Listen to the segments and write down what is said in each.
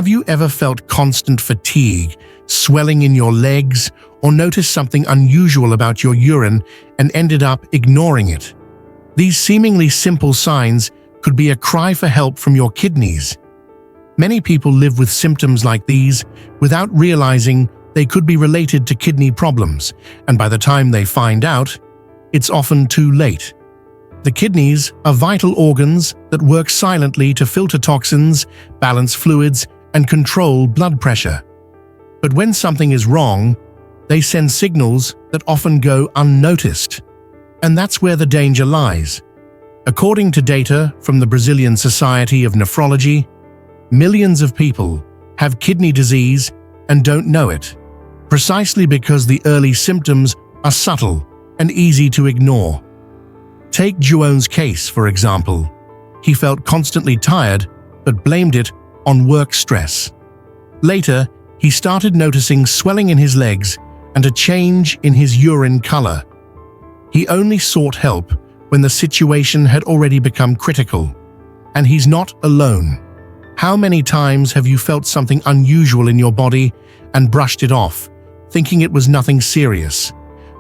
Have you ever felt constant fatigue, swelling in your legs, or noticed something unusual about your urine and ended up ignoring it? These seemingly simple signs could be a cry for help from your kidneys. Many people live with symptoms like these without realizing they could be related to kidney problems, and by the time they find out, it's often too late. The kidneys are vital organs that work silently to filter toxins, balance fluids, and control blood pressure. But when something is wrong, they send signals that often go unnoticed. And that's where the danger lies. According to data from the Brazilian Society of Nephrology, millions of people have kidney disease and don't know it, precisely because the early symptoms are subtle and easy to ignore. Take João's case, for example. He felt constantly tired, but blamed it on work stress. Later, he started noticing swelling in his legs and a change in his urine color. He only sought help when the situation had already become critical. And he's not alone. How many times have you felt something unusual in your body and brushed it off, thinking it was nothing serious?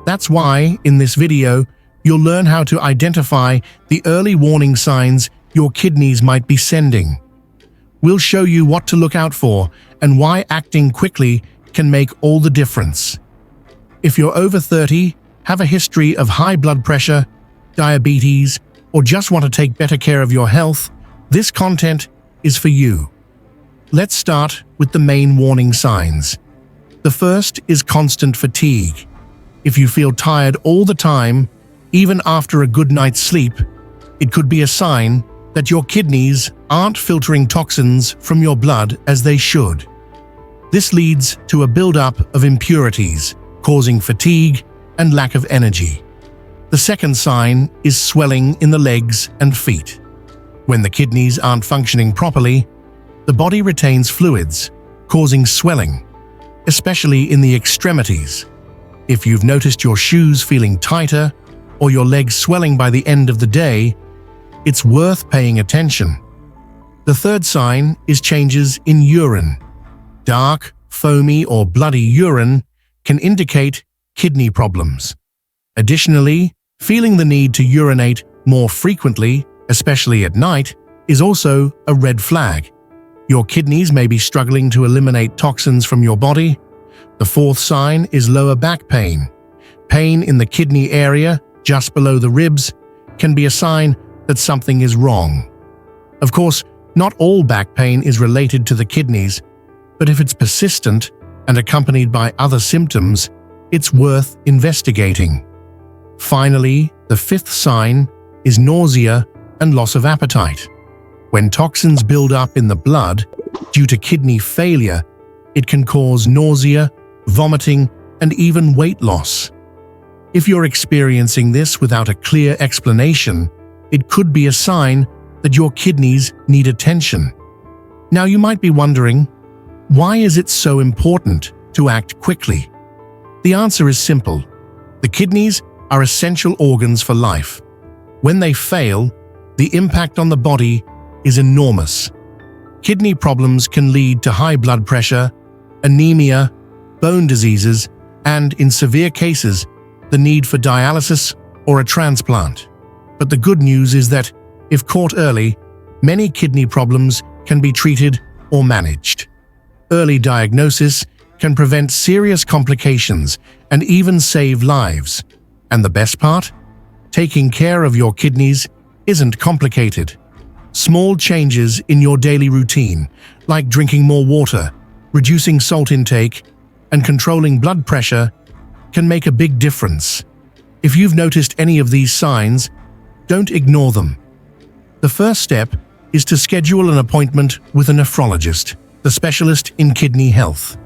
That's why, in this video, you'll learn how to identify the early warning signs your kidneys might be sending. We'll show you what to look out for and why acting quickly can make all the difference. If you're over 30, have a history of high blood pressure, diabetes, or just want to take better care of your health, this content is for you. Let's start with the main warning signs. The first is constant fatigue. If you feel tired all the time, even after a good night's sleep, it could be a sign that your kidneys aren't filtering toxins from your blood as they should. This leads to a buildup of impurities, causing fatigue and lack of energy. The second sign is swelling in the legs and feet. When the kidneys aren't functioning properly, the body retains fluids, causing swelling, especially in the extremities. If you've noticed your shoes feeling tighter or your legs swelling by the end of the day, it's worth paying attention. The third sign is changes in urine. Dark, foamy, or bloody urine can indicate kidney problems. Additionally, feeling the need to urinate more frequently, especially at night, is also a red flag. Your kidneys may be struggling to eliminate toxins from your body. The fourth sign is lower back pain. Pain in the kidney area, just below the ribs, can be a sign that something is wrong. Of course, not all back pain is related to the kidneys, but if it's persistent and accompanied by other symptoms, it's worth investigating. Finally, the fifth sign is nausea and loss of appetite. When toxins build up in the blood due to kidney failure, it can cause nausea, vomiting, and even weight loss. If you're experiencing this without a clear explanation, it could be a sign that your kidneys need attention. Now you might be wondering, why is it so important to act quickly? The answer is simple. The kidneys are essential organs for life. When they fail, the impact on the body is enormous. Kidney problems can lead to high blood pressure, anemia, bone diseases, and, in severe cases, the need for dialysis or a transplant. But the good news is that, if caught early, many kidney problems can be treated or managed. Early diagnosis can prevent serious complications and even save lives. And the best part? Taking care of your kidneys isn't complicated. Small changes in your daily routine, like drinking more water, reducing salt intake, and controlling blood pressure, can make a big difference. If you've noticed any of these signs, don't ignore them. The first step is to schedule an appointment with a nephrologist, the specialist in kidney health.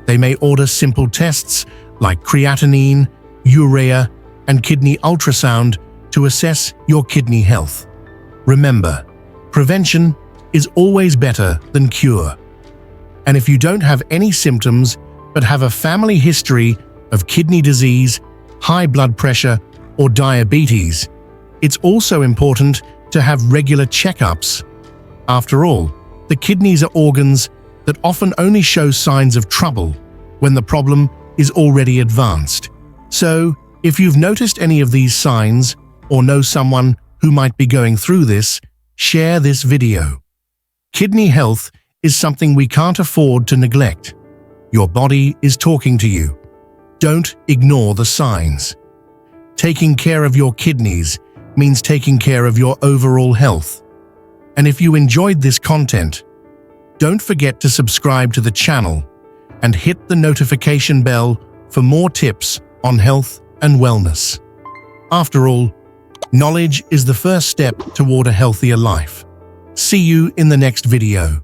They may order simple tests like creatinine, urea, and kidney ultrasound to assess your kidney health. Remember, prevention is always better than cure. And if you don't have any symptoms but have a family history of kidney disease, high blood pressure, or diabetes, it's also important to have regular checkups. After all, the kidneys are organs that often only show signs of trouble when the problem is already advanced. So, if you've noticed any of these signs or know someone who might be going through this, share this video. Kidney health is something we can't afford to neglect. Your body is talking to you. Don't ignore the signs. Taking care of your kidneys means taking care of your overall health. And if you enjoyed this content, don't forget to subscribe to the channel and hit the notification bell for more tips on health and wellness. After all, knowledge is the first step toward a healthier life. See you in the next video.